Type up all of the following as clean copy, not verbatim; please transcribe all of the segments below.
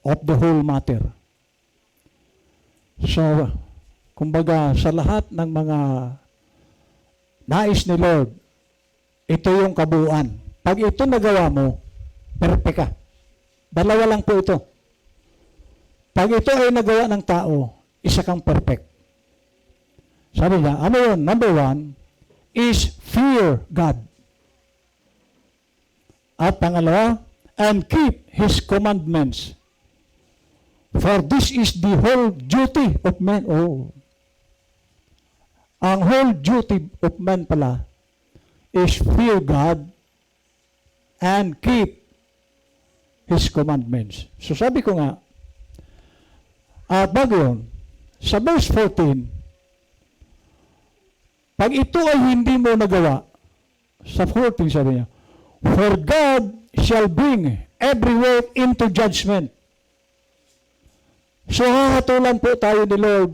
of the whole matter. So, kumbaga, sa lahat ng mga nais ni Lord, ito yung kabuuan. Pag ito nagawa mo, perfect ka. Dalawa lang po ito. Pag ito ay nagawa ng tao, isa kang perfect. Sabi niya, ano yun? Number 1 is fear God. At pangalawa, and keep His commandments. For this is the whole duty of man. Oh. Ang whole duty of man pala is fear God and keep His commandments. So sabi ko nga, bago yun, sa verse 14, pag ito ay hindi mo nagawa, sa 14 sabi niya, for God shall bring every work into judgment. So hahatulan po tayo ni Lord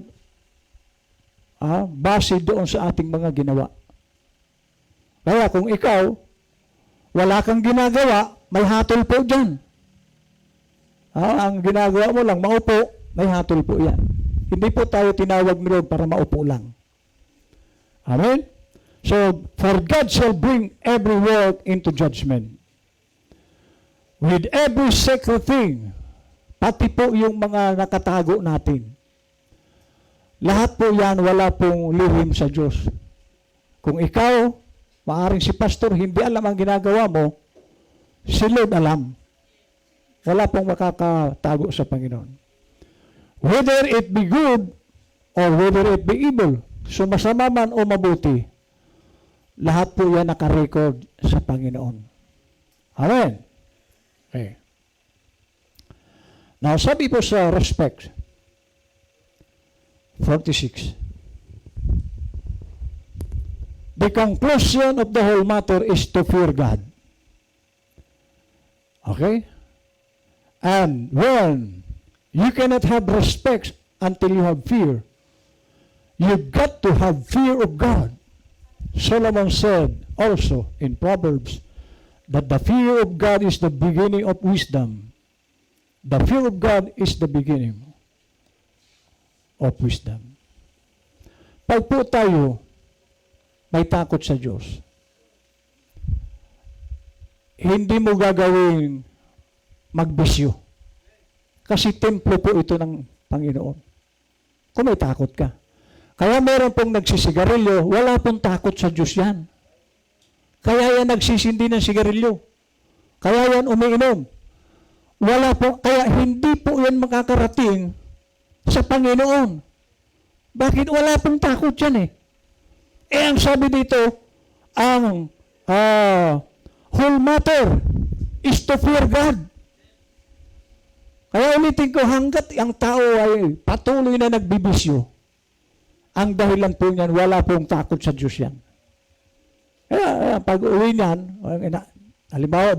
base doon sa ating mga ginawa. Kaya kung ikaw, wala kang ginagawa, may hatol po dyan. Ang ginagawa mo lang, maupo, may hatol po yan. Hindi po tayo tinawag ni Lord para maupo lang. Amen? So, for God shall bring every work into judgment. With every secret thing, pati po yung mga nakatago natin. Lahat po yan, wala pong lihim sa Diyos. Kung ikaw, maaring si pastor, hindi alam ang ginagawa mo, si Lord alam. Wala pong makakatago sa Panginoon. Whether it be good or whether it be evil, so masama man o mabuti, lahat po yan nakarecord sa Panginoon. Amen. Okay. Now, sabi po sa respect, 46. The conclusion of the whole matter is to fear God. Okay? And when you cannot have respect until you have fear, you've got to have fear of God. Solomon said also in Proverbs that the fear of God is the beginning of wisdom. The fear of God is the beginning of wisdom. Pag po tayo may takot sa Diyos, hindi mo gagawin magbisyo. Kasi templo po ito ng Panginoon. Kung may takot ka. Kaya meron pong nagsisigarilyo, wala pong takot sa Diyos yan. Kaya yan nagsisindi ng sigarilyo. Kaya yan umiinom. Wala po, kaya hindi po yan makakarating sa Panginoon. Bakit? Wala pong takot yan eh. Ang sabi dito, ang whole matter is to fear God. Kaya ulitin ko, hanggat ang tao ay patuloy na nagbibisyo, ang dahilan po niyan, wala pong takot sa Diyos yan. Kaya pag uwi niyan, halimbawa,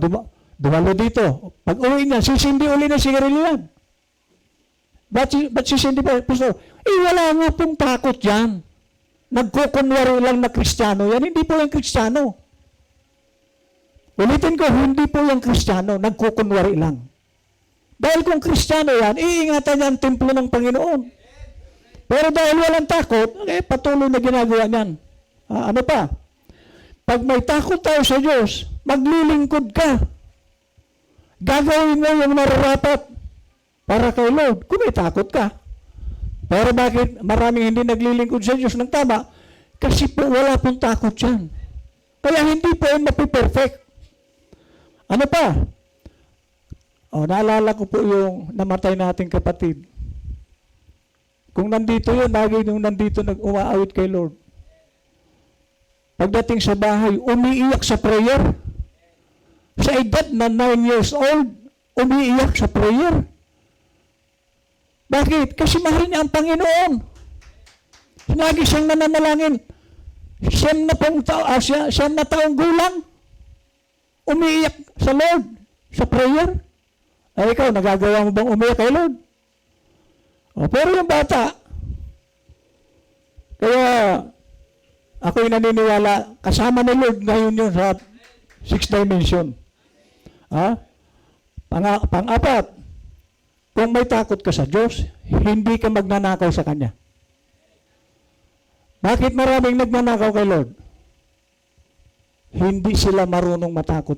dumalo dito, pag uwi niyan, sisindi uli na sigarilyo yan. Ba't sisindi pa? Pastor, wala nga pong takot yan. Nagkukunwari lang na Kristiyano yan. Hindi po yung Kristiyano. Ulitin ko, hindi po yung Kristiyano. Nagkukunwari lang. Dahil kung Kristiyano yan, iingatan niya ang templo ng Panginoon. Pero dahil walang takot, patuloy na ginagawa niyan. Ano pa? Pag may takot tayo sa Diyos, maglilingkod ka. Gagawin mo yung nararapat para kay Lord, kung may takot ka. Pero bakit maraming hindi naglilingkod sa Diyos ng tama? Kasi po wala pong takot yan. Kaya hindi po yan mapiperfect. Ano pa? Naalala ko po yung namatay nating kapatid. Kung nandito yun, lagi nung nandito nag-umaawit kay Lord. Pagdating sa bahay, umiiyak sa prayer. Sa edad na 9 years old, umiiyak sa prayer. Bakit? Kasi mahal niya ang Panginoon. Lagi siyang nananalangin. Siyam na taong gulang. Umiiyak sa Lord, sa prayer. Ay ikaw, nagagawa mo bang umiyak kay Lord? Pero yung bata, kaya ako'y naniniwala, kasama ni Lord ngayon yun sa 6 dimension. Pang-apat, Kung may takot ka sa Diyos, hindi ka magnanakaw sa Kanya. Bakit maraming nagnanakaw kay Lord? Hindi sila marunong matakot.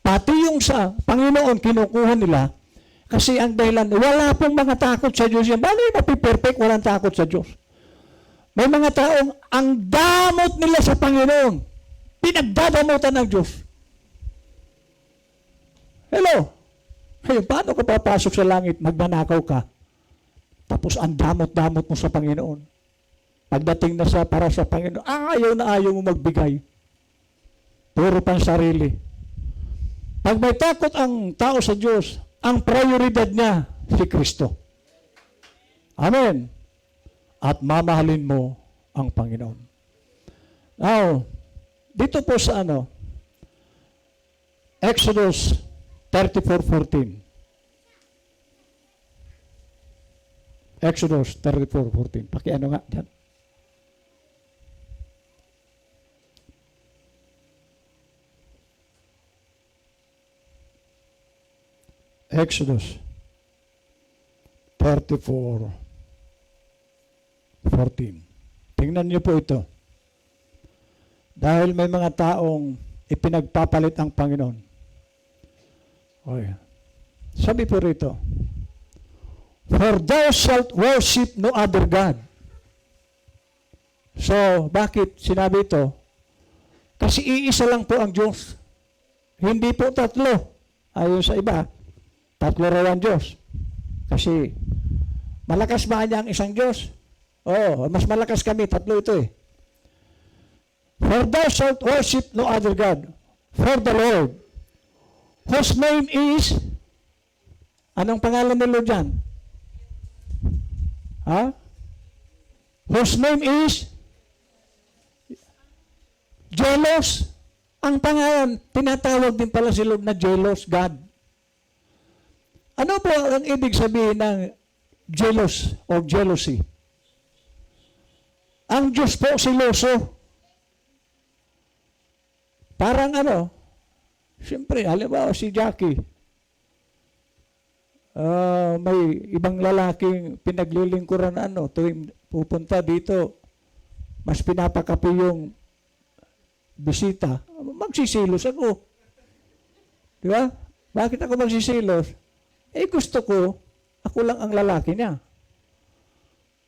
Pati yung sa Panginoon, kinukuha nila, kasi ang dahilan, wala pong mga takot sa Diyos yan. Bali, napiperfect, walang takot sa Diyos. May mga taong, ang damot nila sa Panginoon, pinagdadamutan ng Diyos. Hello? Ngayon, paano ka papasok sa langit, magnanakaw ka, tapos ang damot-damot mo sa Panginoon? Pagdating na para sa Panginoon, ayaw na ayaw mo magbigay. Puro pang sarili. Pag may takot ang tao sa Diyos, ang prioridad niya, si Kristo. Amen. At mamahalin mo ang Panginoon. Now, dito po sa Exodus 34:14. Exodus 34:14. Pakiano nga dyan. Exodus 34:14. Tingnan niyo po ito. Dahil may mga taong ipinagpapalit ang Panginoon. Okay. Sabi po rito, for thou shalt worship no other God. So, bakit sinabi ito? Kasi iisa lang po ang Diyos. Hindi po tatlo. Ayon sa iba, tatlo raw ang Diyos. Kasi, malakas ba niya ang isang Diyos? Oo, mas malakas kami, tatlo ito eh. For thou shalt worship no other God, for the Lord, whose name is, anong pangalan ni Lord dyan? Ha? Whose name is jealous. Ang pangalan, tinatawag din pala si Lord na jealous God. Ano po ang ibig sabihin ng jealous o jealousy? Ang Diyos po siloso. Parang siyempre, halimbawa si Jackie, may ibang lalaking pinaglilingkuran tuwing pupunta dito, mas pinapakapi yung bisita, magsisilos ako. Di ba? Bakit ako magsisilos? Gusto ko, ako lang ang lalaki niya.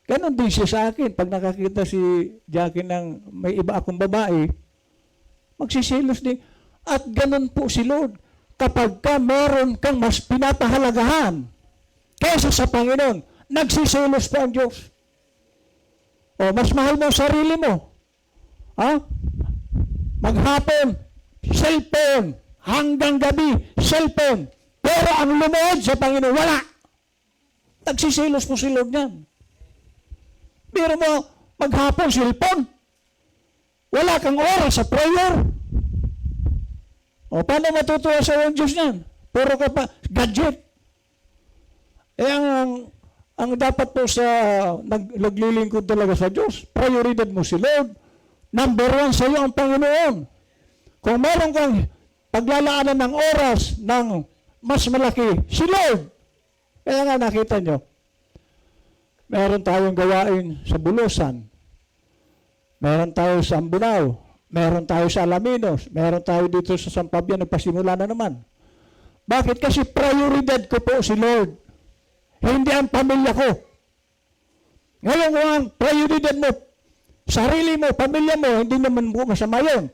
Ganon din siya sa akin. Pag nakakita si Jackie ng may iba akong babae, magsisilos din. At ganon po si Lord. Kapag ka meron kang mas pinapahalagahan kaysa sa Panginoon, nagsisilos po ang Diyos. O, mas mahal mo ang sarili mo. Ha? Maghapon, cellphone. Hanggang gabi, cellphone. Pero ang lumuhod sa Panginoon, wala. Nagsisilos po si Lord niyan. Pero mo, maghapon, cellphone. Wala kang oras sa prayer. O, paano matutuwa sa iyong Diyos niyan? Puro ka pa, gadget. Ang dapat po sa naglilingkod talaga sa Diyos, prioridad mo si Lord. Number 1 sa iyo ang Panginoon. Kung meron kang paglalaanan ng oras ng mas malaki, si Lord. Kaya nga nakita nyo, meron tayong gawain sa Bulusan, meron tayo sa Ambunao, meron tayo sa Alaminos, meron tayo dito sa San Fabian, nagpasimula na naman. Bakit? Kasi prioridad ko po si Lord. Hindi ang pamilya ko. Ngayon kung ang prioridad mo, sarili mo, pamilya mo, hindi naman po masama yun.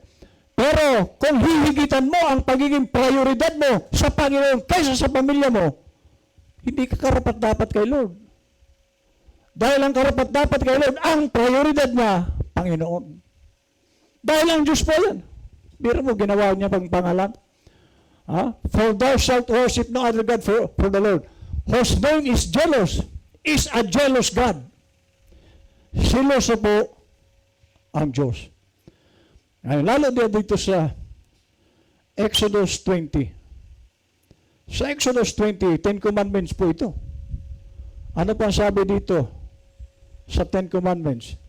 Pero kung hihigitan mo ang pagiging prioridad mo sa Panginoon kaysa sa pamilya mo, hindi ka karapat-dapat kay Lord. Dahil ang karapat-dapat kay Lord, ang prioridad niya, Panginoon. Dahil ang Diyos po yan. Biro mo, ginawa niya pang pangalan. For thou shalt worship no other God for the Lord. Whose name is jealous, is a jealous God. Siloso po ang Diyos. Ngayon, lalo dito sa Exodus 20. Sa Exodus 20, 10 Commandments po ito. Ano pa sabi dito sa 10 Commandments?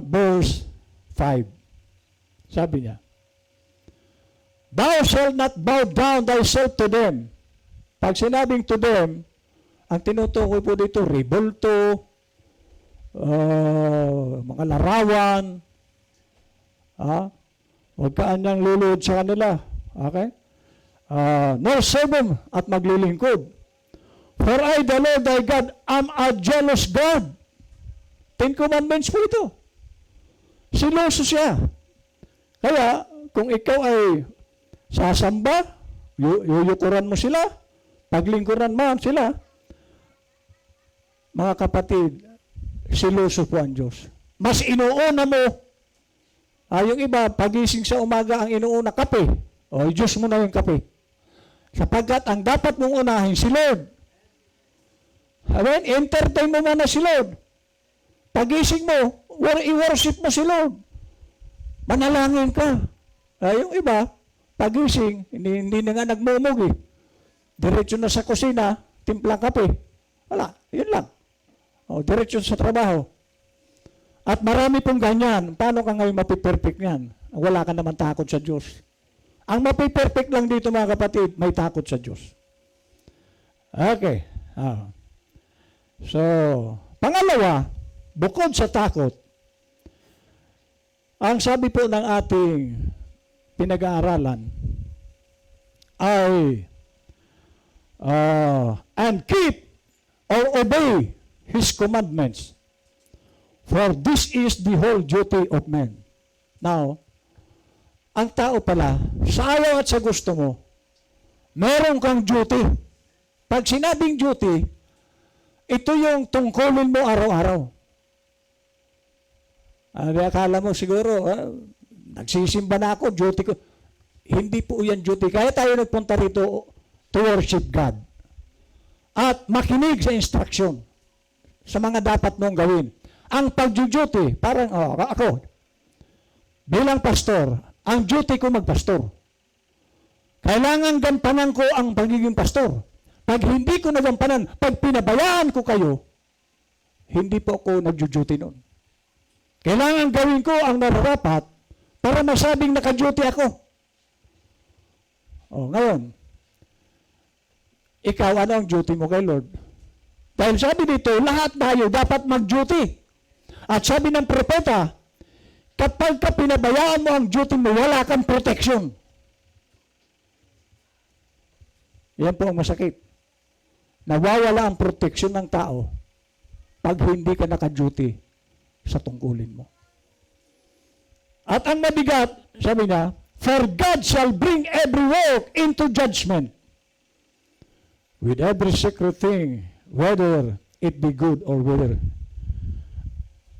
Verse 5. Sabi niya, thou shalt not bow down thyself to them, Pag sinabing to them, ang tinutukoy po dito, rebulto, mga larawan, huwag ka anyang luluhod sa kanila. Okay? Nor serve them at maglilingkod. For I, the Lord thy God, am a jealous God. 10 Commandments po ito. Siloso siya. Kaya, kung ikaw ay sasamba, yuyukuran mo sila, paglingkuran mo sila, mga kapatid, siloso po ang Diyos. Mas inuuna mo, yung iba, pagising sa umaga, ang inuuna, kape. O, Diyos mo na yung kape. Sapagkat ang dapat mong unahin, si Lord. Amen? Entertain mo muna si Lord. Pagising mo, i-worship mo si Lord. Manalangin ka. Yung iba, pagising, hindi na nga nagmumog eh. Diretso na sa kusina, timplang kape. Wala, yun lang. Diretso sa trabaho. At marami pong ganyan. Paano ka ngayon mapiperfect yan? Wala ka naman takot sa Diyos. Ang mapiperfect lang dito mga kapatid, may takot sa Diyos. Okay. So, pangalawa, bukod sa takot, ang sabi po ng ating pinag-aaralan ay and keep or obey His commandments, for this is the whole duty of man. Now, ang tao pala, sa ayaw at sa gusto mo, meron kang duty. Pag sinabing duty, ito yung tungkulin mo araw-araw. Akala mo siguro, nagsisimba na ako, duty ko. Hindi po yan duty. Kaya tayo nagpunta rito to worship God. At makinig sa instruction sa mga dapat mong gawin. Ang pag-duty, parang ako, bilang pastor, ang duty ko magpastor. Kailangan gampanan ko ang pagiging pastor. Pag hindi ko nagampanan, pag pinabayaan ko kayo, hindi po ako nag-duty noon. Kailangan gawin ko ang nararapat para masabing naka-duty ako. Ngayon, ikaw, ano ang duty mo kay Lord? Dahil sabi dito, lahat tayo dapat mag-duty. At sabi ng propeta, kapag ka pinabayaan mo ang duty mo, wala kang protection. Yan po ang masakit. Nawawala ang protection ng tao pag hindi ka naka-duty sa tungkulin mo. At ang mabigat, sabi niya, for God shall bring every work into judgment with every secret thing, whether it be good or whether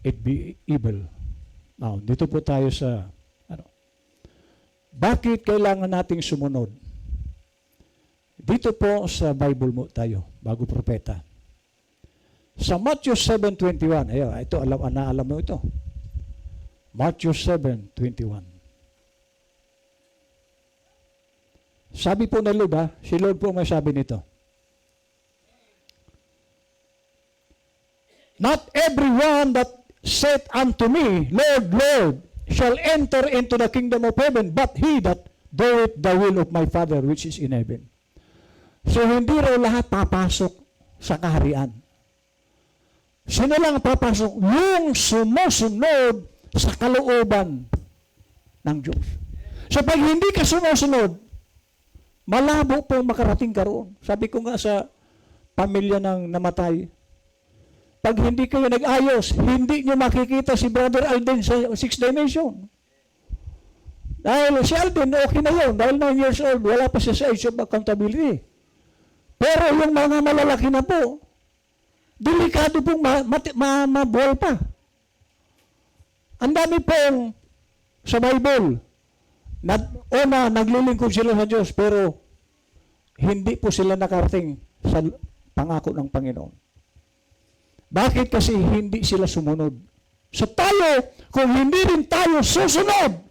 it be evil. Now, dito po tayo sa, bakit kailangan nating sumunod? Dito po sa Bible mo tayo, bago propeta. Sa Matthew 7:21, ito, alam mo ito. Matthew 7:21. Sabi po na Lord, si Lord po may sabi nito. Not everyone that saith unto me, Lord, Lord, shall enter into the kingdom of heaven, but he that doeth the will of my Father which is in heaven. So, hindi raw lahat papasok sa kaharian. Sino lang papasok? Yung sumusunod sa kalooban ng Diyos. So, pag hindi ka sumusunod, malabo po makarating ka roon. Sabi ko nga sa pamilya ng namatay, pag hindi kayo nag-ayos, hindi nyo makikita si Brother Alden sa 6th dimension. Dahil si Alden, okay na yun. Dahil 9 years old, wala pa siya sa age of accountability. Pero yung mga malalaki na po, delikado pong mabuhal pa. Ang dami pong sa Bible, naglilingkod sila sa Diyos, pero hindi po sila nakarating sa pangako ng Panginoon. Bakit? Kasi hindi sila sumunod. So tayo, kung hindi rin tayo susunod,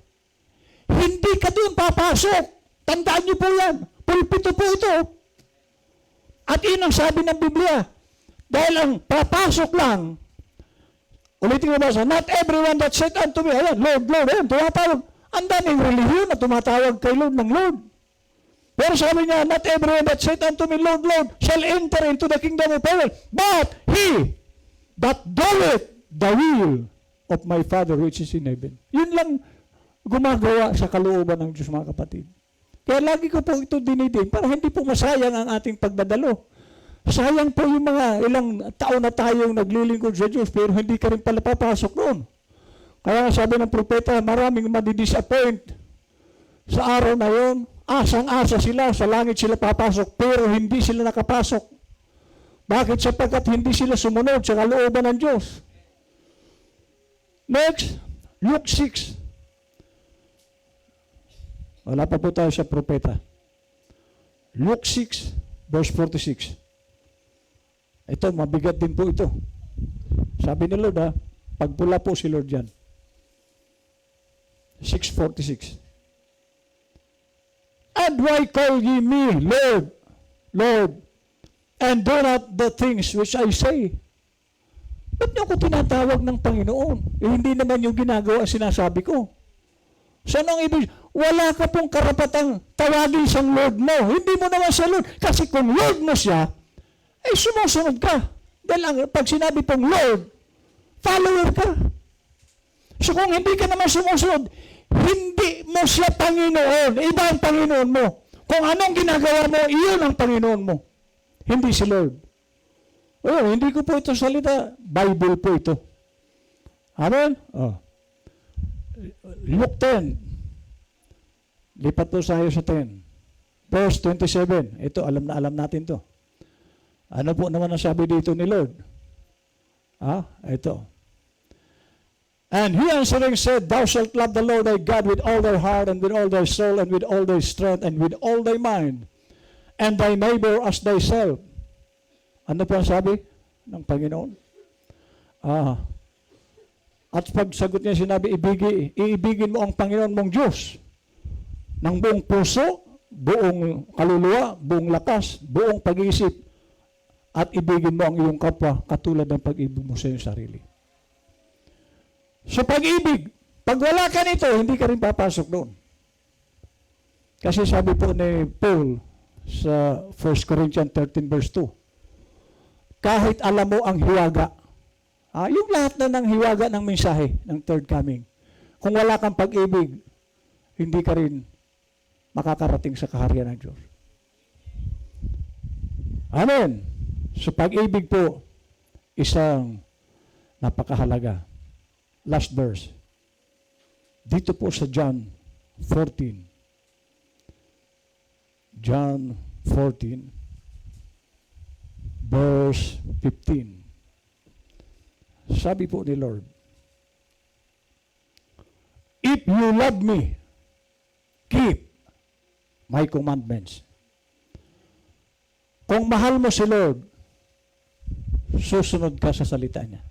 hindi ka doon papasok. Tandaan niyo po yan. Pulpito po ito. At yun ang sabi ng Biblia. Dahil ang papasok lang, ulitin mo ba sa, not everyone that said unto me, Lord, Lord, tumatawag. Ang daming relihiyon na tumatawag kay Lord ng Lord. Pero sabi niya, not everyone that saith unto me, Lord, Lord, shall enter into the kingdom of heaven, but he that doeth the will of my Father which is in heaven. Yun lang gumagawa sa kalooban ng Diyos, mga kapatid. Kaya lagi ko po ito dinidig para hindi po masayang ang ating pagdadalo. Sayang po yung mga ilang taon na tayong naglilingkod sa Diyos pero hindi ka rin pala papasok noon. Kaya sabi ng propeta, maraming madidisappoint sa araw na yun. Asang-asa sila, sa langit sila papasok, pero hindi sila nakapasok. Bakit? Sapagkat hindi sila sumunod sa kalooban ng Diyos. Next, Luke 6. Wala pa po tayo sa propeta. Luke 6, verse 46. Ito, mabigat din po ito. Sabi ni Lord, pagpula po si Lord yan. 6:46. And why call ye me, Lord, Lord, and do not the things which I say? Ba't niyo ako tinatawag ng Panginoon? Hindi naman yung ginagawa sinasabi ko. So, anong ibig? Wala ka pong karapatang tawagin siyang Lord mo. Hindi mo naman siya Lord. Kasi kung Lord mo siya, ay sumusunod ka. Dahil pag sinabi pong Lord, follower ka. So, kung hindi ka naman sumusunod, hindi mo siya Panginoon. Iba ang Panginoon mo. Kung anong ginagawa mo, iyon ang Panginoon mo. Hindi si Lord. Hindi ko po ito salita. Bible po ito. Amen? Luke 10. Lipat po tayo sa 10. Verse 27. Ito, alam natin to. Ano po naman ang sabi dito ni Lord? Ito. And he answering said, Thou shalt love the Lord thy God with all thy heart, and with all thy soul, and with all thy strength, and with all thy mind, and thy neighbor as thyself. Ano po ang sabi ng Panginoon? At pagsagot niya sinabi, iibigin mo ang Panginoon mong Diyos ng buong puso, buong kaluluwa, buong lakas, buong pag-iisip, at ibigin mo ang iyong kapwa katulad ng pag-ibig mo sa iyong sarili. So pag-ibig, pag wala ka nito, hindi ka rin papasok doon. Kasi sabi po ni Paul sa 1 Corinthians 13 verse 2, kahit alam mo ang hiwaga, yung lahat na ng hiwaga ng mensahe ng third coming, kung wala kang pag-ibig, hindi ka rin makakarating sa kaharian ng Diyos. Amen. So pag-ibig po, isang napakahalaga. Last verse. Dito po sa John 14. John 14, verse 15. Sabi po ni Lord, if you love me, keep my commandments. Kung mahal mo si Lord, susunod ka sa salita niya.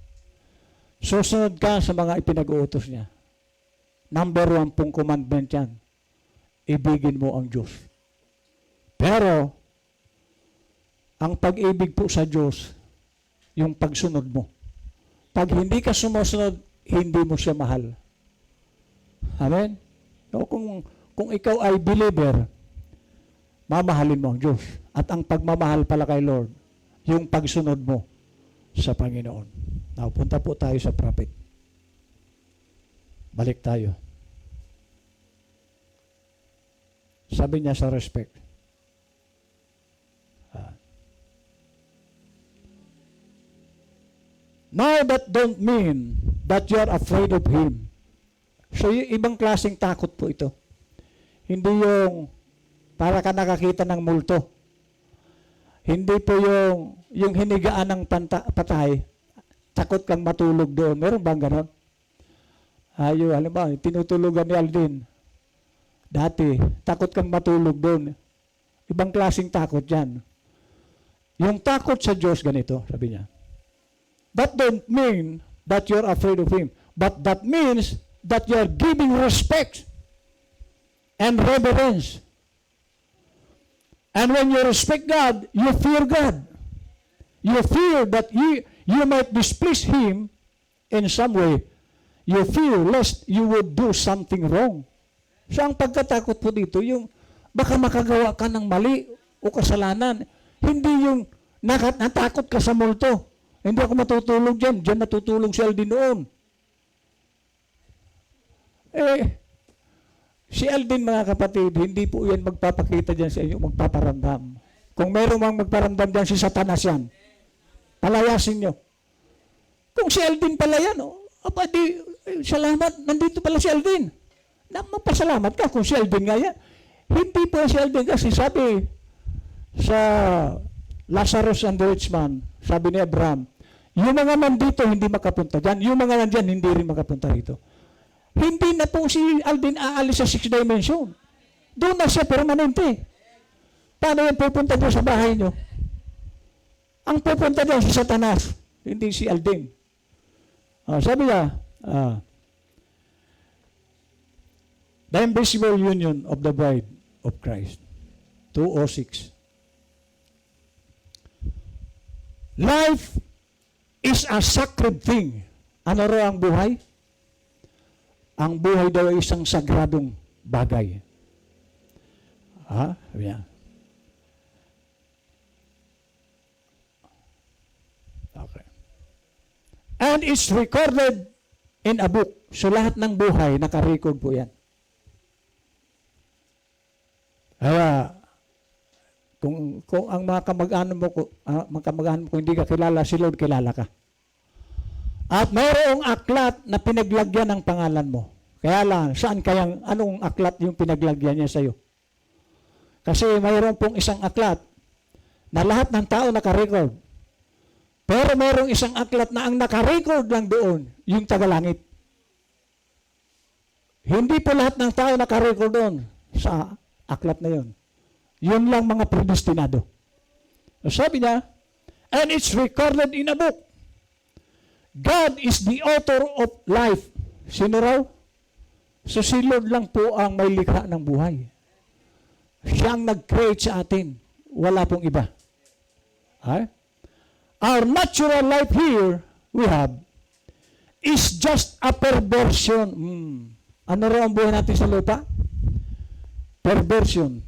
Susunod ka sa mga ipinag-uutos niya. Number 1 pong commandment yan. Ibigin mo ang Diyos. Pero, ang pag-ibig po sa Diyos, yung pagsunod mo. Pag hindi ka sumusunod, hindi mo siya mahal. Amen? So, kung ikaw ay believer, mamahalin mo ang Diyos. At ang pagmamahal pala kay Lord, yung pagsunod mo sa Panginoon. Now, punta po tayo sa prophet. Balik tayo. Sabi niya sa respect. Now that don't mean that you're afraid of him. So, yung ibang klaseng takot po ito. Hindi yung para ka nakakita ng multo. Hindi po yung hinigaan ng patay, takot kang matulog doon. Meron bang ganon? Alam ba, tinutulugan ni Aldin. Dati, takot kang matulog doon. Ibang klaseng takot yan. Yung takot sa Diyos, ganito, sabi niya. That don't mean that you're afraid of him. But that means that you're giving respect and reverence. And when you respect God, you fear God. You fear that you might displease him in some way. You fear lest you would do something wrong. So ang pagkatakot po dito, yung baka makagawa ka ng mali o kasalanan. Hindi yung natakot ka sa multo. Hindi ako matutulog dyan. Dyan natutulog si Aldin noon. Si Aldin, mga kapatid, hindi po yan magpapakita dyan sa inyo, magpaparamdam. Kung meron mang magparamdam dyan, si Satanas yan. Palayasin nyo. Kung si Aldin pala yan, salamat, nandito pala si Aldin. Magpasalamat ka kung si Aldin nga yan. Hindi po si Aldin kasi sabi sa Lazarus and the rich man, sabi ni Abraham, yung mga nandito hindi makapunta dyan, yung mga nandyan hindi rin makapunta rito. Hindi na po si Aldin aalis sa 6th dimension. Doon na siya permanente. Paano yung pupunta doon sa bahay nyo? Ang pupunta doon si Satanas, hindi si Aldin. Sabi niya, the invisible union of the bride of Christ. 2:06. Life is a sacred thing. Ano raw ang buhay? Ang buhay daw ay isang sagradong bagay. Yeah. Okay. And it's recorded in a book. So lahat ng buhay, naka-record po yan. Kaya, kung ang mga kamag-anak mo, kung hindi ka kilala, si Lord kilala ka. At mayroong aklat na pinaglagyan ng pangalan mo. Kaya lang, anong aklat yung pinaglagyan niya sa'yo? Kasi mayroon pong isang aklat na lahat ng tao naka-record. Pero mayroong isang aklat na ang naka-record lang doon, yung tagalangit. Hindi po lahat ng tao naka-record doon sa aklat na yun. Yun lang mga predestinado. So sabi niya, and it's recorded in a book. God is the author of life. Sino raw? So si Lord lang po ang may likha ng buhay. Siya ang nag-create sa atin. Wala pong iba. Our natural life here, we have, is just a perversion. Ano raw ang buhay natin sa lupa? Perversion.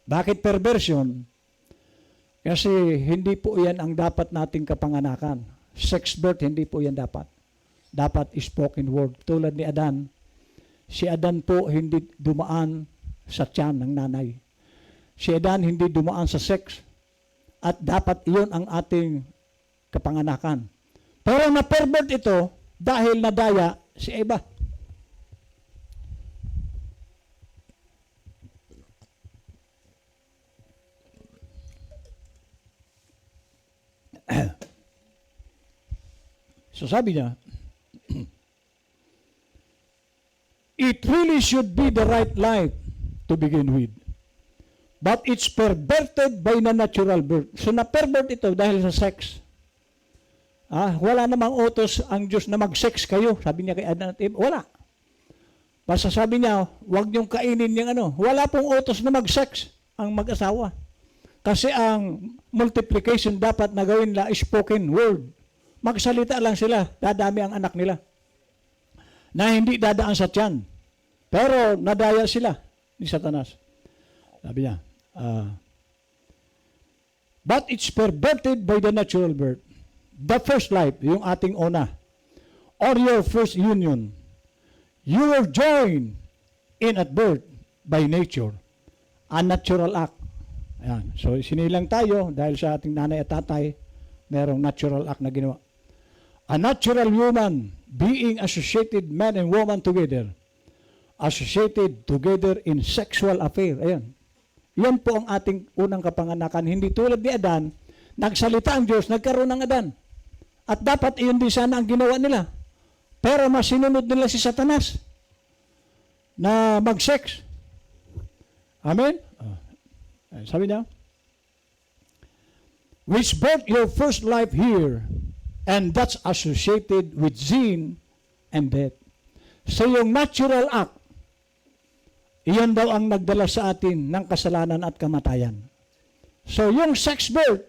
Bakit perversion? Kasi hindi po yan ang dapat nating kapanganakan. Sex birth, hindi po yan dapat. Dapat spoken word. Tulad ni Adan, si Adan po hindi dumaan sa tiyan ng nanay. Si Adan hindi dumaan sa sex. At dapat iyon ang ating kapanganakan. Pero na-pervert ito dahil nadaya si Eva. So sabi niya, it really should be the right life to begin with. But it's perverted by the natural birth. So na-pervert ito dahil sa sex. Wala namang utos ang Diyos na mag-sex kayo. Sabi niya kay Adan at Eve, wala. Basta sabi niya, huwag niyong kainin yung ano. Wala pong utos na mag-sex ang mag-asawa. Kasi ang multiplication dapat na gawin na spoken word. Magsalita lang sila, dadami ang anak nila. Na hindi dadaan sa tiyan. Pero nadaya sila ni Satanas. Sabi niya, but it's perverted by the natural birth. The first life, yung ating una, or your first union, you were joined in at birth by nature. A natural act. Ayan. So, sinilang tayo dahil sa ating nanay at tatay, merong natural act na ginawa. A natural human being associated man and woman together. Associated together in sexual affair. Ayan. Yan po ang ating unang kapanganakan. Hindi tulad ni Adan, nagsalita ang Diyos, nagkaroon ng Adan. At dapat iyon din sana ang ginawa nila. Pero mas sinunod nila si Satanas na mag-sex. Amen? Sabi niya, which brought your first life here, and that's associated with sin and death. So yung natural act, iyan daw ang nagdala sa atin ng kasalanan at kamatayan. So yung sex birth,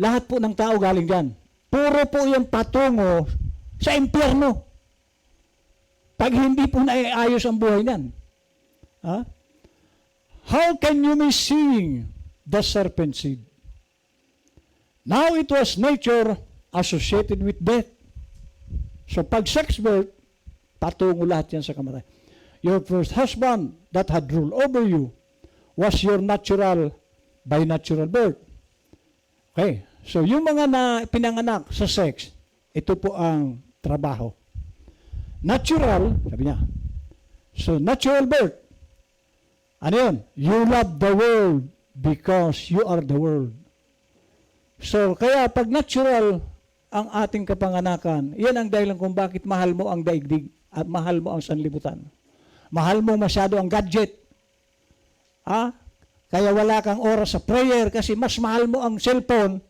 lahat po ng tao galing dyan. Puro po yung patungo sa impyerno. Pag hindi po naiayos ang buhay niyan. Ha? How can you be seeing the serpent seed? Now it was nature associated with death. So pag sex birth, patungo lahat yan sa kamatayan. Your first husband that had ruled over you was your natural, by natural birth. Okay. So yung mga pinanganak sa sex, ito po ang trabaho. Natural, sabi niya. So natural birth. Ano yun? You love the world because you are the world. So kaya pag natural ang ating kapanganakan, yan ang dahilan kung bakit mahal mo ang daigdig at mahal mo ang sanlibutan. Mahal mo masyado ang gadget. Kaya wala kang oras sa prayer kasi mas mahal mo ang cellphone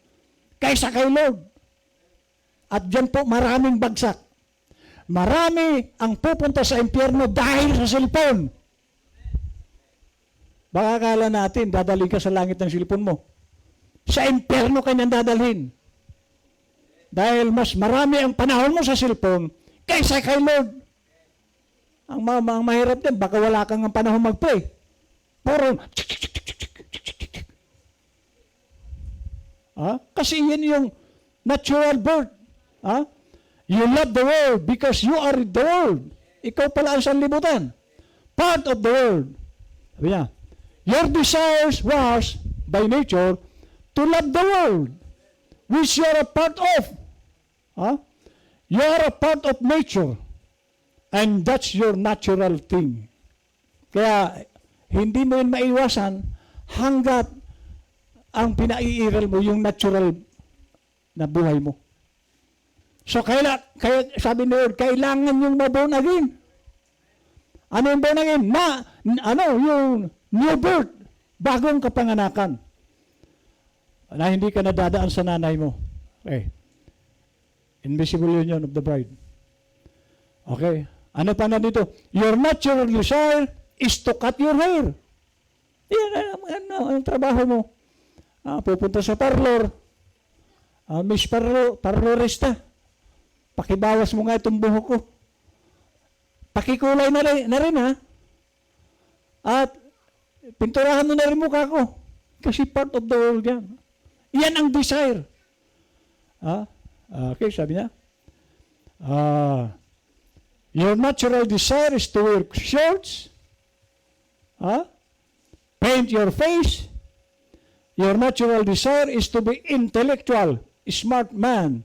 kaysa kay Lord. At dyan po maraming bagsak. Marami ang pupunta sa impyerno dahil sa cellphone. Baka akala natin, dadalhin ka sa langit ng cellphone mo. Sa impyerno kanyang dadalhin. Dahil mas marami ang panahon mo sa cellphone kaysa kay Lord. Ang mahirap din, baka wala kang panahon mag-pray. Puro, kasi yan yung natural birth. You love the world because you are the world. Ikaw pala ang sanlibutan. Part of the world. Sabi niya, your desires was, by nature, to love the world, which you are a part of. You are a part of nature. And that's your natural thing. Kaya, hindi mo yun maiwasan hanggat ang pinaiiral mo yung natural na buhay mo. So, kaya sabi ni Lord, kailangan yung ma-born again. Ano yung born again? Yung new birth, bagong kapanganakan. Na hindi ka nadadaan sa nanay mo. Okay. Invisible union of the bride. Okay. Ano pa na dito? Your natural desire is to cut your hair. Yan ang trabaho mo. Pupunta sa parlor. Miss parlorista. Pakibawas mo nga itong buhok ko. Pakikulay na rin ha. At pinturahan mo na rin mukha ko. Kasi part of the world yan. Yan ang desire. Okay, sabi niya. Your natural desire is to wear shorts, paint your face. Your natural desire is to be intellectual, smart man,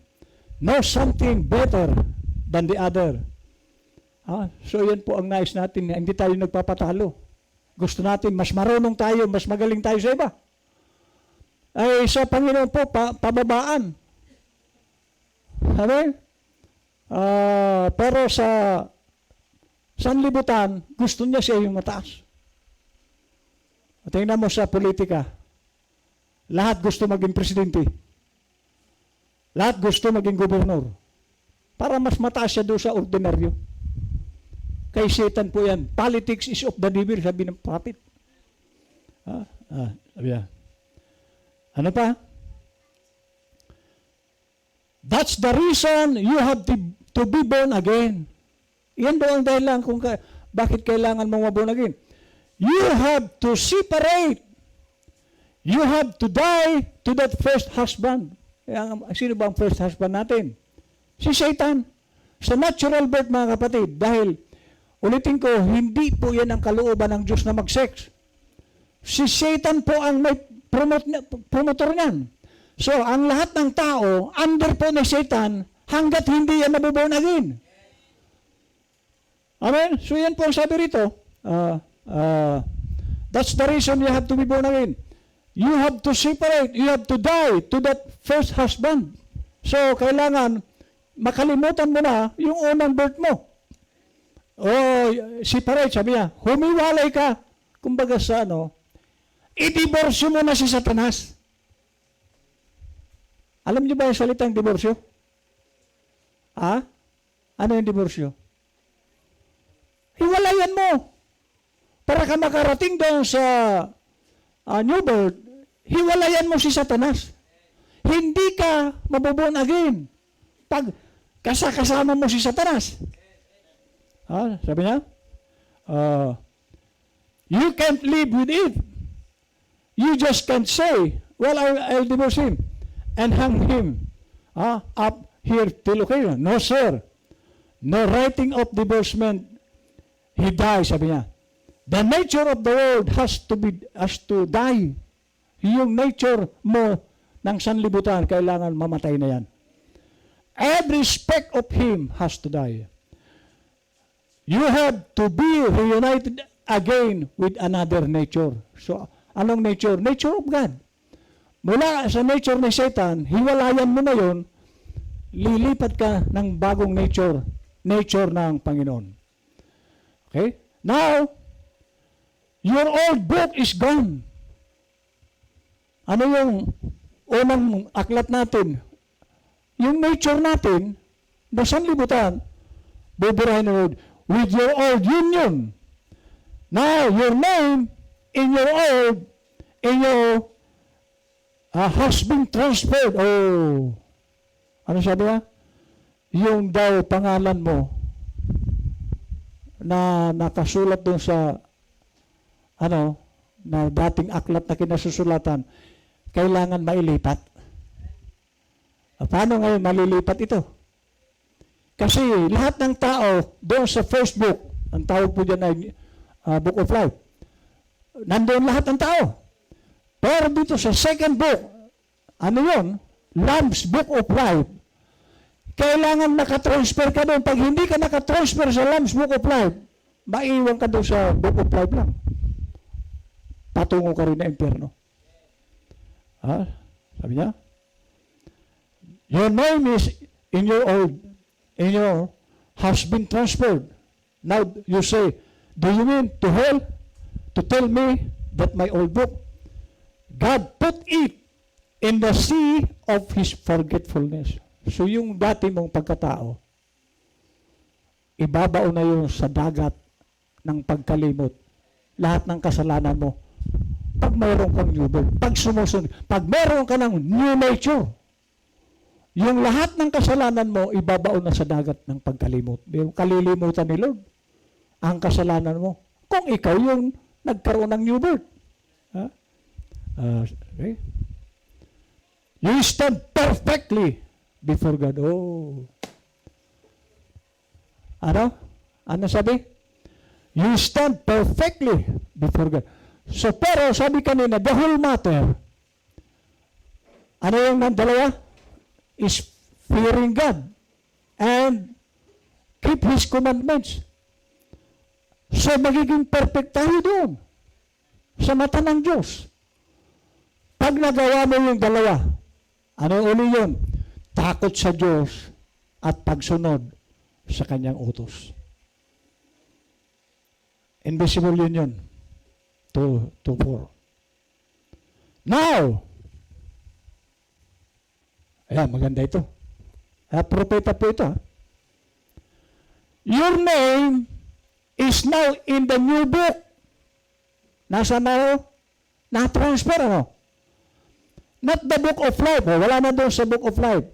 know something better than the other. So yan po ang nais natin, hindi tayo nagpapatalo. Gusto natin, mas marunong tayo, mas magaling tayo sa iba. Ay sa Panginoon po, pababaan. Amen? Pero sa sanlibutan, gusto niya siya yung mataas. Tingnan mo sa politika, lahat gusto maging presidente. Lahat gusto maging gobernador. Para mas mataas siya doon sa ordinaryo. Kay Satan po yan. Politics is of the devil, sabi ng prophet. Sabi yan. Ano pa? That's the reason you have to be born again. Yan daw ang dahilan kung bakit kailangan mong maborn again. You have to separate. You have to die to that first husband. Sino ba ang first husband natin? Si Satan. Sa natural birth, mga kapatid, dahil, ulitin ko, hindi po yan ang kalooban ng Diyos na mag-sex. Si Satan po ang may promotor niyan. So, ang lahat ng tao, under po ni Satan, hanggat hindi yan nabuborn again. Amen? So, yan po ang sabi rito. That's the reason you have to be born again. You have to separate. You have to die to that first husband. So, kailangan makalimutan mo na yung unang birth mo. Separate, sabi niya. Humiwalay ka. Kumbaga sa i-divorce mo na si Satanas. Alam niyo ba yung salitang diborsyo? Ano yung diborsyo? Hiwalayan mo. Para ka makarating doon sa new birth, hiwalayan mo si Satanas. Hindi ka mabuborn again. Pag kasama mo si Satanas. Sabi niya, you can't live with it. You just can't say, well, I'll divorce him and hang him up here till occasion. No, sir. No writing of divorcement. He dies, sabi niya. The nature of the world has to die. Yung nature mo ng sanlibutan, kailangan mamatay na yan. Every speck of him has to die. You have to be reunited again with another nature. So, anong nature? Nature of God. Mula sa nature ni Satan, hiwalayan mo na yun, lilipat ka ng bagong nature ng Panginoon. Okay? Now, your old book is gone. Ano yung unang aklat natin? Yung nature natin, na sanlibutan, buburahin na with your old union. Now, your name in your has been transferred. Oh, ano sabi niya? Yung daw pangalan mo na nakasulat doon sa na dating aklat na kinasusulatan, kailangan mailipat. Paano ngayon malilipat ito? Kasi lahat ng tao doon sa first book, ang tawag po dyan ay Book of Life, nandoon lahat ng tao. Pero dito sa second book, ano yun? Lamb's Book of Life. Kailangan nakatransfer ka doon. Pag hindi ka nakatransfer sa Lamb's Book of Life, maiwan ka doon sa Book of Life lang. Patungo ka rin na impyerno. Sabi niya, your name is in your has been transferred. Now you say, do you mean to hell? To tell me that my old book, God put it in the sea of His forgetfulness. So yung dati mong pagkatao, ibabao na yun sa dagat ng pagkalimot. Lahat ng kasalanan mo. Pag mayroon kang new birth, pag sumusunod, pag mayroon ka ng new nature, yung lahat ng kasalanan mo, ibabao na sa dagat ng pagkalimot. Yung kalilimutan ni Lord, ang kasalanan mo. Kung ikaw yung nagkaroon ng new birth. Okay? You stand perfectly before God. Oh. Ano sabi? You stand perfectly before God. So, pero sabi kanina, the whole matter, ano yung dalawa? Is fearing God and keep His commandments. So, magiging perfect tayo doon sa mata ng Diyos. Pag nagawa mo yung dalawa, ano uli yun? Takot sa Diyos at pagsunod sa Kanyang utos. Invisible yun. 2:4. Now, ayan, maganda ito. Propeta po ito. Your name is now in the new book. Nasa na? Na-transfer, ano? Not the book of life. Wala na doon sa book of life.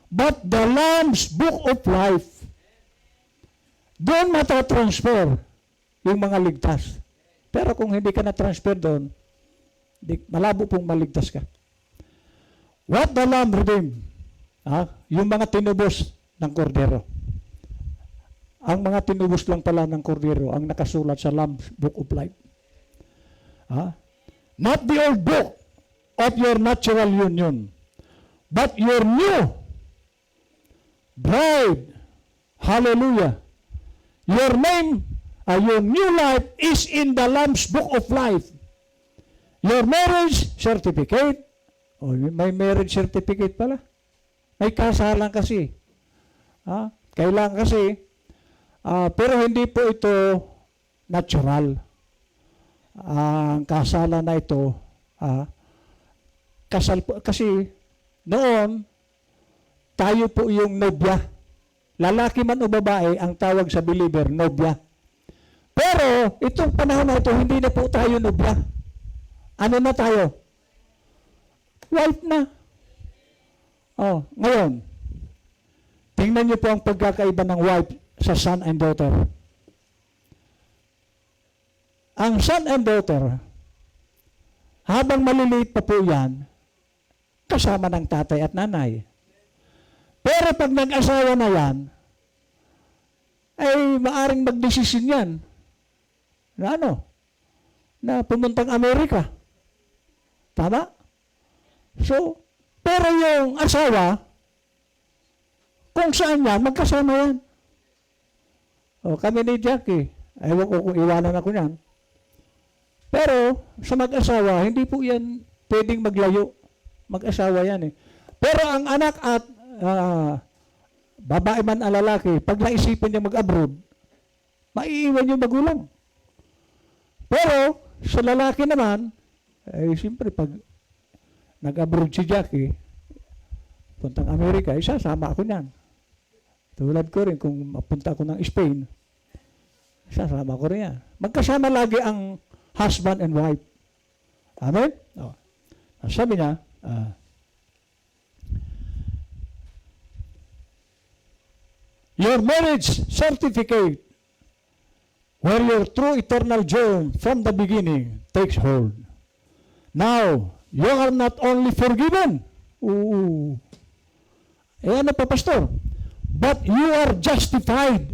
But the Lamb's Book of Life. Doon matatransfer yung mga ligtas. Pero kung hindi ka na-transfer doon, malabo pong maligtas ka. What the Lamb redeemed? Yung mga tinubos ng kordero. Ang mga tinubos lang pala ng kordero ang nakasulat sa Lamb's Book of Life. Not the old book of your natural union, but your new bride. Hallelujah. Your name, your new life is in the Lamb's Book of Life. Your marriage certificate, may marriage certificate pala. May kasalan kasi. Kailangan kasi, pero hindi po ito natural. Ang kasalan na ito, kasal po, kasi noon, tayo po yung nobya. Lalaki man o babae, ang tawag sa believer, nobya. Pero, itong panahon na ito, hindi na po tayo nobya. Ano na tayo? Wife na. Ngayon, tingnan niyo po ang pagkakaiba ng wife sa son and daughter. Ang son and daughter, habang maliliit pa po yan, kasama ng tatay at nanay. Pero pag nag-asawa na yan, ay maaring magdesisyon yan na na pumuntang Amerika. Tama? So, pero yung asawa, kung saan yan, magkasama yan. O, kami ni Jackie, ewan ko kung iwanan ako yan. Pero, sa mag-asawa, hindi po yan pwedeng maglayo. Mag-asawa yan eh. Pero ang anak at babae man ang lalaki, pag naisipan niya mag-abroad, maiiwan yung magulang. Pero, sa lalaki naman, siyempre pag nag-abroad si Jackie, puntang Amerika, sasama ako niyan. Tulad ko rin, kung mapunta ako ng Spain, sasama ko rin yan. Magkasama lagi ang husband and wife. Amen? Oh. Sabi niya, your marriage certificate, where your true eternal joy from the beginning takes hold. Now, you are not only forgiven, ano pa, pastor? But you are justified.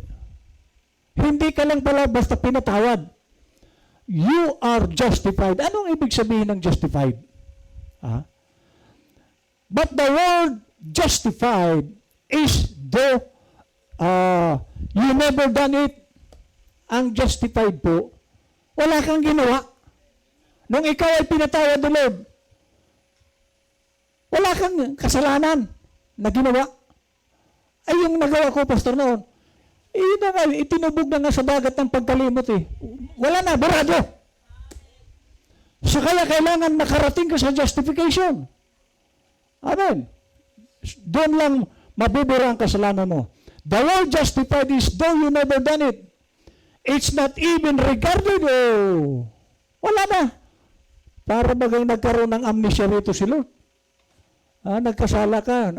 Hindi ka lang pala basta pinatawad. You are justified. Anong ibig sabihin ng justified? But the word justified is though you never done it. Ang justified po, wala kang ginawa. Nung ikaw ay pinatawad ng Lord, wala kang kasalanan na ginawa. Ay yung nagawa ko, pastor, noon, itinubog na nga sa dagat ng pagkalimot eh. Wala na, barado. So kaya kailangan makarating ka sa justification. Amen. Doon lang mabubura ang kasalanan mo. The word justified is though you never done it. It's not even regarded. Wala na. Para bagang nagkaroon ng amnesia rito si Lord. Nagkasala ka.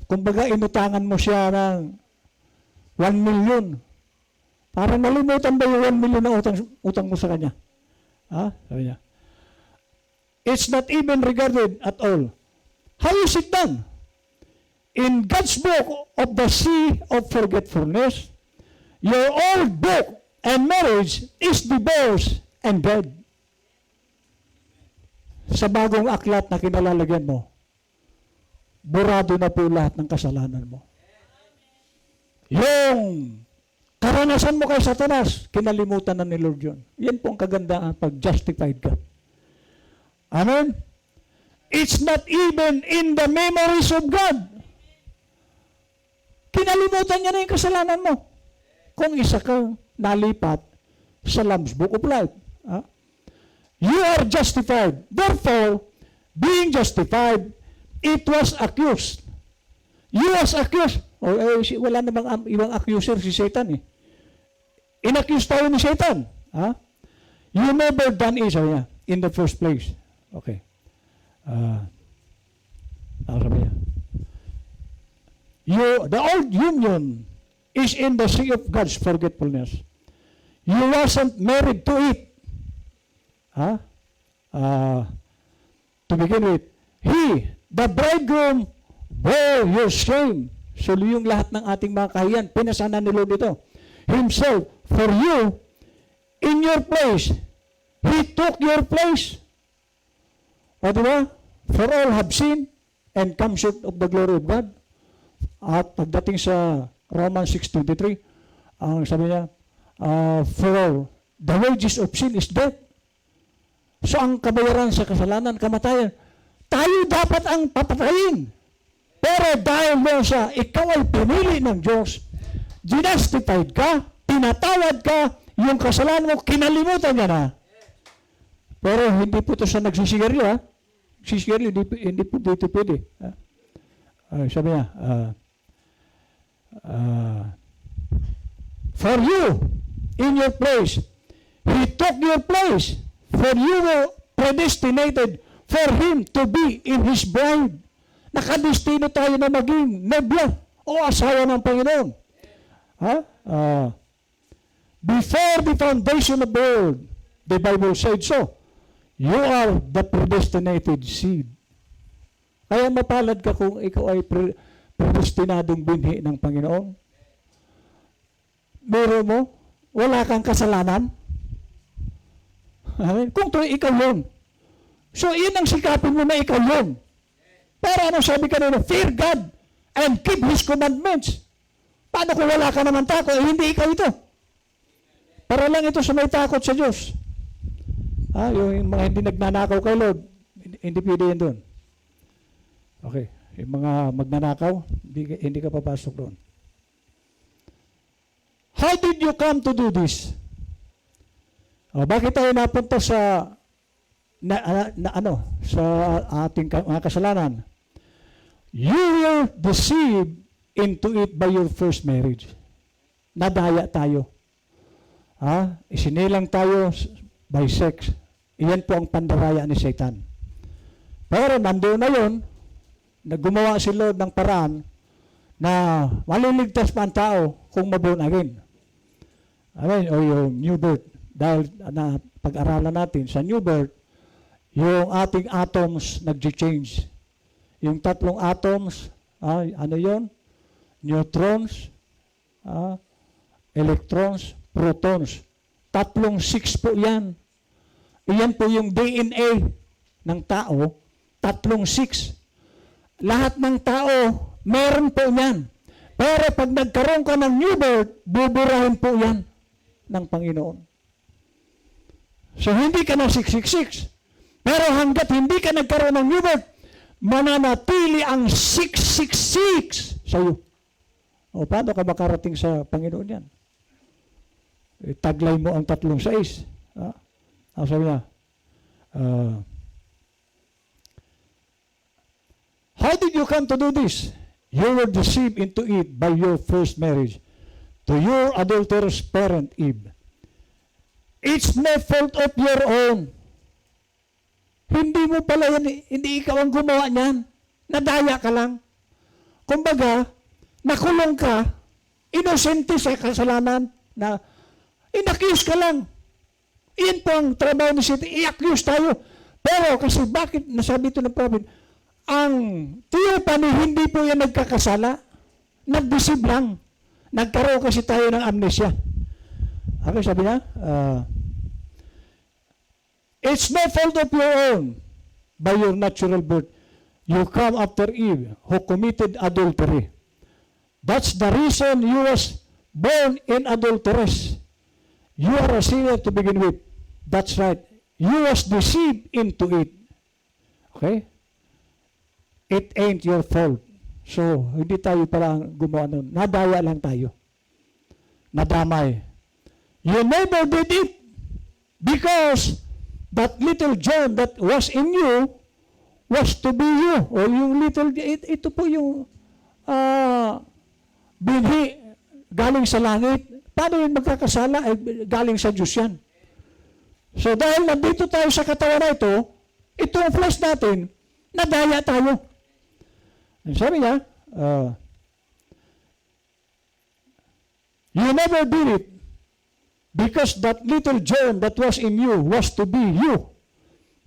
Kumbaga inutangan mo siya ng 1 million. Parang nalimutan ba yung 1 million na utang mo sa kanya? Sabi niya. It's not even regarded at all. How is it done? In God's book of the sea of forgetfulness, your old book and marriage is divorced and dead. Sa bagong aklat na kinalalagyan mo, burado na po lahat ng kasalanan mo. Yung karanasan mo kay Satanas, kinalimutan na ni Lord yun. Yan po ang kagandahan pag justified ka. Amen? It's not even in the memories of God. Kinalimutan niya na yung kasalanan mo. Kung isa kang nalipat sa Lamb's Book of Life. You are justified. Therefore, being justified, it was accused. You was accused. Wala namang ibang accuser si Satan eh. In-accuse tayo ni Satan. You never done it in the first place. Okay. Sabi niya. The old union is in the sea of God's forgetfulness. You wasn't married to it. To begin with, He, the bridegroom, bore your shame. So yung lahat ng ating mga kahiyan, pinasanan ni Lord ito. Himself, for you, in your place. He took your place. O diba? For all have sinned and come short of the glory of God. At pagdating sa Romans 6:23, ang sabi niya, for all, the wages of sin is death. So ang kabayaran sa kasalanan, kamatayan, tayo dapat ang papatayin. Pero dahil mo sa ikaw ay pinili ng Diyos, justified ka, tinatawad ka, yung kasalanan mo, kinalimutan niya na. Pero hindi po ito sa nagsisigarilyo, Sisigarilyo, hindi po dito pwede. Sabi niya, for you, in your place, He took your place, for you were predestinated for Him to be in His bride. Nakadestino tayo na maging nebya o asawa ng Panginoon. Before the foundation of the world, the Bible said so. You are the predestinated seed. Kaya mapalad ka kung ikaw ay predestinadong binhi ng Panginoon. Biro mo, wala kang kasalanan. Kung ikaw yun. So, yun ang sikapin mo na ikaw yun. Pero ano sabi kanina? Fear God and keep His commandments. Paano kung wala ka naman takot? Hindi ikaw ito. Para lang ito sa may takot sa Diyos. Yung mga hindi nagnanakaw kay Lord, hindi pwede yan doon. Okay. Yung mga magnanakaw, hindi ka papasok doon. How did you come to do this? Bakit tayo napunta sa sa ating mga kasalanan? You were deceived into it by your first marriage. Nadaya tayo. Isinilang tayo by sex. Iyan po ang pandaraya ni Satan. Pero nandoon na yun, naggumawa si Lord ng paraan na maliligtas pa ang tao kung maborn again. O yung new birth. Dahil na pag-aralan natin sa new birth, yung ating atoms nag-change. Yung tatlong atoms, ano yon? Neutrons, electrons, protons. Tatlong 6 po yan. Iyan po yung DNA ng tao, tatlong 6. Lahat ng tao, meron po yan. Pero pag nagkaroon ka ng new birth, buburahin po yan ng Panginoon. So, hindi ka na 666. Pero hanggat hindi ka nagkaroon ng new birth, mananatili ang 666 sa iyo. Paano ka makarating sa Panginoon yan? Taglay mo ang 36. Sabi niya, how did you come to do this? You were deceived into it by your first marriage to your adulterous parent Eve. It's no fault of your own. Hindi mo pala yan, hindi ikaw ang gumawa niyan. Nadaya ka lang. Kumbaga, nakulong ka, inosente sa kasalanan, na inaccuse ka lang. Iyan po ang trabaho ni Satan, i-accuse tayo. Pero kasi bakit, nasabi ito ng prophet, ang Theophany, hindi po yan nagkakasala. Nag-deceive lang. Nagkaroon kasi tayo ng amnesia. Okay, sabi niya, it's no fault of your own by your natural birth. You come after Eve, who committed adultery. That's the reason you was born in adulteress. You are a sinner to begin with. That's right. You was deceived into it. Okay? It ain't your fault. So, hindi tayo pala gumawa nun. Nadaya lang tayo. Nadamay. You never did it because that little germ that was in you was to be you. O yung little, ito po yung binhi galing sa langit. Paano yung magkakasala? Galing sa Diyos yan. So dahil nandito tayo sa katawan na ito, itong flesh natin, nadaya tayo. Sabi niya, you never did it because that little germ that was in you was to be you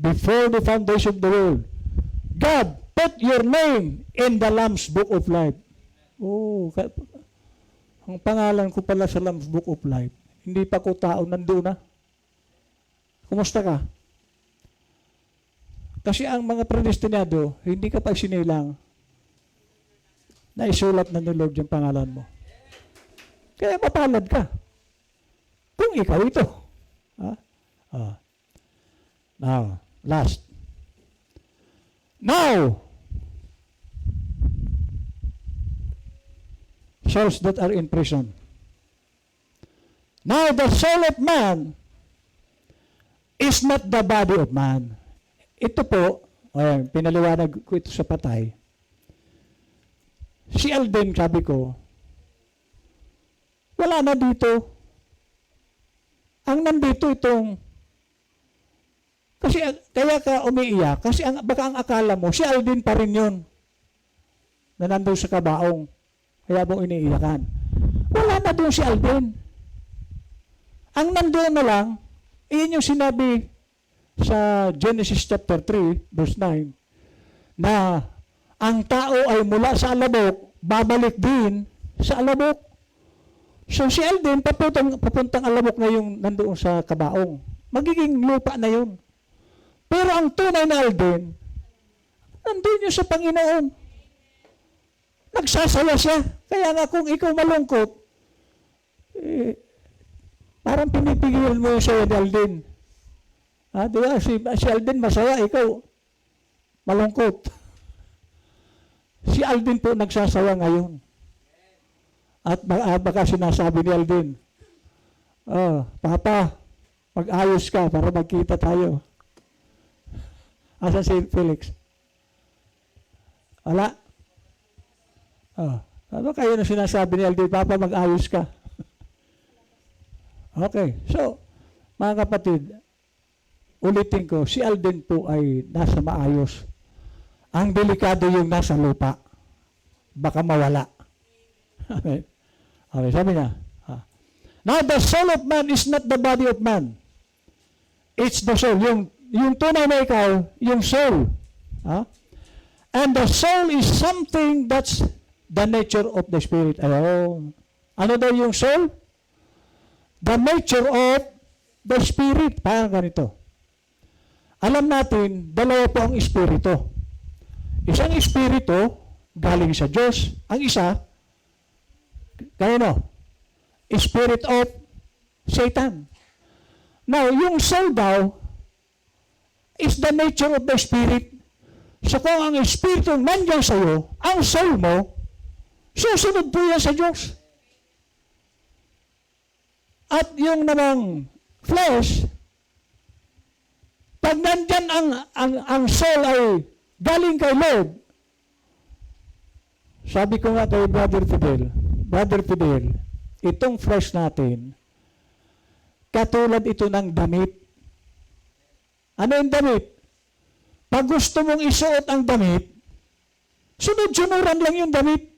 before the foundation of the world. God put your name in the Lamb's Book of Life. Ang pangalan ko pala sa Lamb's Book of Life, hindi pa ko tao, nandoon na. Kumusta ka? Kasi ang mga predestinado, hindi ka pa sinilang na isulat na ni Lord yung pangalan mo. Kaya mapalad ka. Kung ikaw ito. Now, last. Now, souls that are in prison. Now, the soul of man is not the body of man. Ito po, pinaliwanag ko ito sa patay. Si Alden, sabi ko, wala na dito. Ang nandito itong, kasi kaya ka umiiyak, kasi baka ang akala mo, si Alden pa rin yun, na nandun sa kabaong. Kaya mo iniiyakan. Wala na doon si Alden. Ang nandoon na lang, iyon yung sinabi sa Genesis chapter 3, verse 9, na ang tao ay mula sa alabok, babalik din sa alabok. So si Alden, papuntang alabok na yung nandoon sa kabaong. Magiging lupa na yun. Pero ang tunay na Alden, nandun yun sa Panginoon. Nagsasaya siya. Kaya nga kung ikaw malungkot, parang pinipigilan mo yung saya ni Alden. Di ba? Si Alden masaya, ikaw malungkot. Si Alden po nagsasaya ngayon. At baka sinasabi ni Alden, Papa, mag-ayos ka para magkita tayo. Asan si Felix? Wala? Ano kayo na sinasabi ni Alden, Papa, mag-ayos ka? Okay. So, mga kapatid, ulitin ko, si Alden po ay nasa maayos. Ang delikado yung nasa lupa. Baka mawala. Okay. Okay, sabi niya. Now, the soul of man is not the body of man. It's the soul. Yung tunay na ikaw, yung soul. And the soul is something that's the nature of the spirit. Ano daw yung soul? The nature of the spirit. Parang ganito. Alam natin, dalawa po ang espiritu. Isang espiritu, galing sa Diyos. Ang isa, spirit of Satan. Now, yung soul daw is the nature of the spirit. So kung ang espiritu nandiyan sa iyo, ang soul mo, susunod po yan sa Diyos. At yung namang flesh, pag nandyan ang soul ay galing kay Lord, sabi ko nga kay Brother Fidel, itong flesh natin, katulad ito ng damit. Ano yung damit? Pag gusto mong isuot ang damit, sunod-sunuran lang yung damit.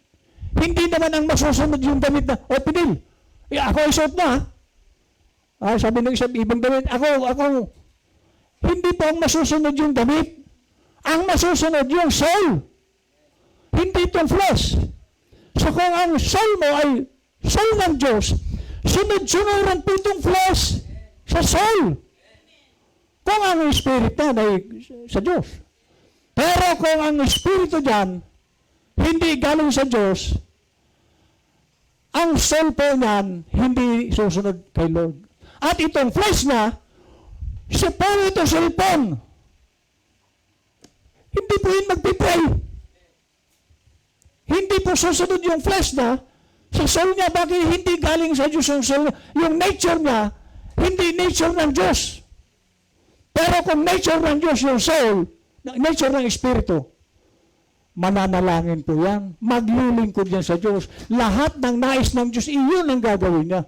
Hindi naman ang masusunod yung damit na, Fidel, ako isuot na. Sabi ng isang ibang damit, ako, hindi po ang masusunod yung damit. Ang masusunod yung soul. Hindi itong flesh. So kung ang soul mo ay soul ng Diyos, sunod-sunuran po itong flesh sa soul. Kung ang spirit na ay sa Diyos. Pero kung ang espiritu dyan, hindi galing sa Diyos, ang soul po niyan, hindi susunod kay Lord. At itong flesh na, siya po ito cellphone. Hindi po yun magpipray. Hindi po susunod yung flesh na, sa soul niya, bakit hindi galing sa Diyos yung soul, yung nature niya, hindi nature ng Diyos. Pero kung nature ng Diyos yung soul, nature ng Espiritu, mananalangin po yan, maglilingkod yan sa Diyos. Lahat ng nais ng Diyos, iyon ang gagawin niya.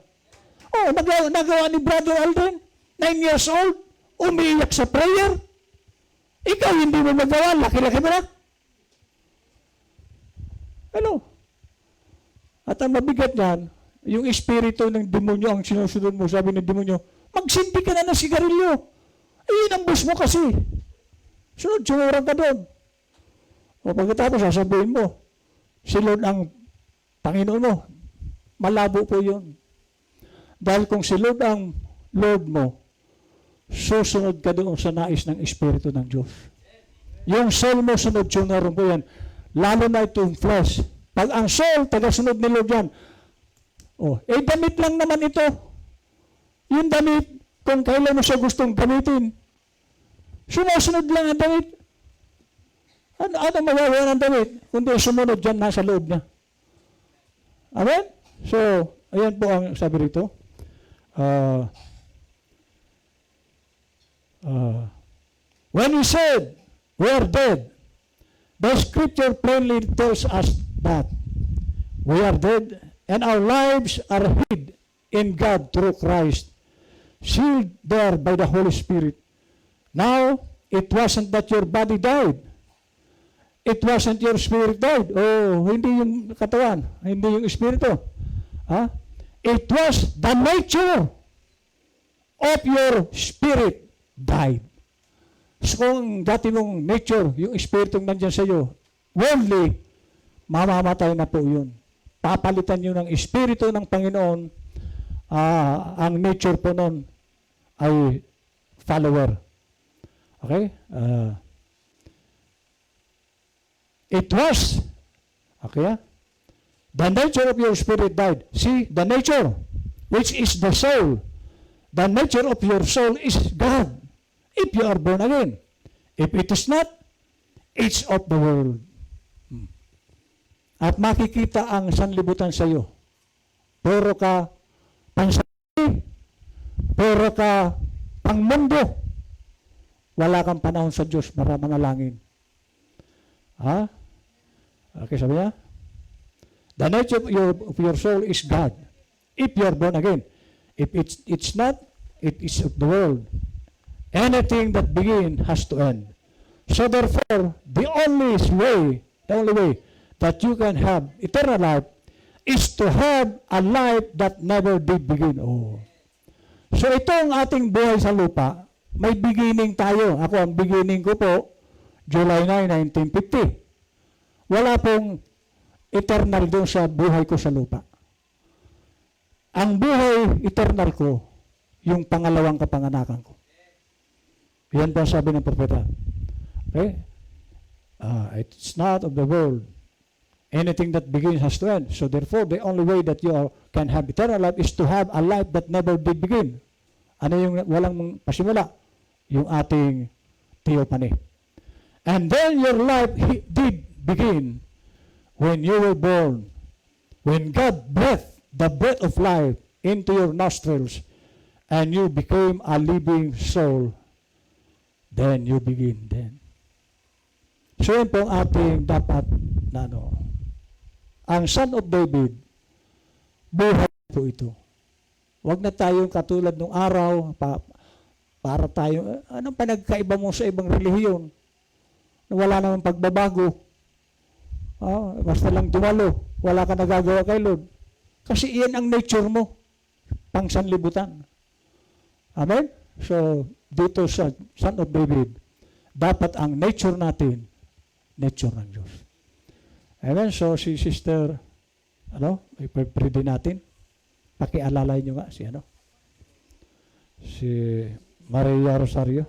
Nagawa ni Brother Alden, 9 years old, umiiyak sa prayer. Ikaw hindi mo magawa, laki-laki mo na. At ang mabigat niyan, yung espiritu ng demonyo ang sinusunod mo, sabi ng demonyo, magsindi ka na ng sigarilyo. Ayun ang boss mo kasi. Sunod-sunuran ka doon. O pagkatapos, sasabihin mo, si Lord ang Panginoon mo. Malabo po yun. Dahil kung si Lord ang Lord mo, susunod ka doon sa nais ng Espiritu ng Diyos. Yung soul mo, sunod-sunuran po yan. Lalo na itong flesh. Pag ang soul, tagasunod ni Lord yan. Damit lang naman ito. Yung damit, kung kailan mo siya gustong gamitin, sumusunod lang ang damit. Ano mawawala ng damit? Kundi sumunod dyan nasa loob niya. Amen? So, ayan po ang sabi rito. When he said, we are dead, the scripture plainly tells us that we are dead and our lives are hid in God through Christ, sealed there by the Holy Spirit. Now, it wasn't that your body died. It wasn't your spirit died. Hindi yung katawan, hindi yung espiritu. It was the nature of your spirit died. So kung dati mong nature, yung spiritong nandyan sa iyo, worldly, mamamatay na po yun. Papalitan nyo ng espiritu ng Panginoon, ang nature po nun ay follower. Okay? It was, okay, the nature of your spirit died. See, the nature, which is the soul, the nature of your soul is God, if you are born again. If it is not, it's of the world. At makikita ang sanlibutan sa iyo. Puro ka pansarili, puro ka pangmundo. Wala kang panahon sa Diyos para manalangin. Ha? Okay, sabi niya? The nature of your soul is God. If you are born again. If it's not, it is of the world. Anything that begins has to end. So therefore, the only way that you can have eternal life is to have a life that never did begin. Oh. So ito ang ating buhay sa lupa. May beginning tayo. Ako, ang beginning ko po, July 9, 1950. Wala pong eternal doon sa buhay ko sa lupa. Ang buhay eternal ko, yung pangalawang kapanganakan ko. Yan po sabi ng propeta. Okay? It's not of the world. Anything that begins has to end. So therefore, the only way that you can have eternal life is to have a life that never did begin. Ano yung walang pasimula? Yung ating theophany. And then your life did begin when you were born. When God breathed the breath of life into your nostrils and you became a living soul, then you begin then. So yun po ang ating dapat na ang Son of David, buhay po ito. Huwag na tayong katulad ng araw, para tayo, anong panagkaiba mo sa ibang relihiyon? Wala namang pagbabago. Basta lang dumalo, wala ka nagagawa kay Lord. Kasi iyan ang nature mo, pang sanlibutan. Amen? So, dito sa Son of David, dapat ang nature natin, nature ng Diyos. Amen? So, si Sister, i-pray din natin. Pakialalay nyo nga si Maria Rosario.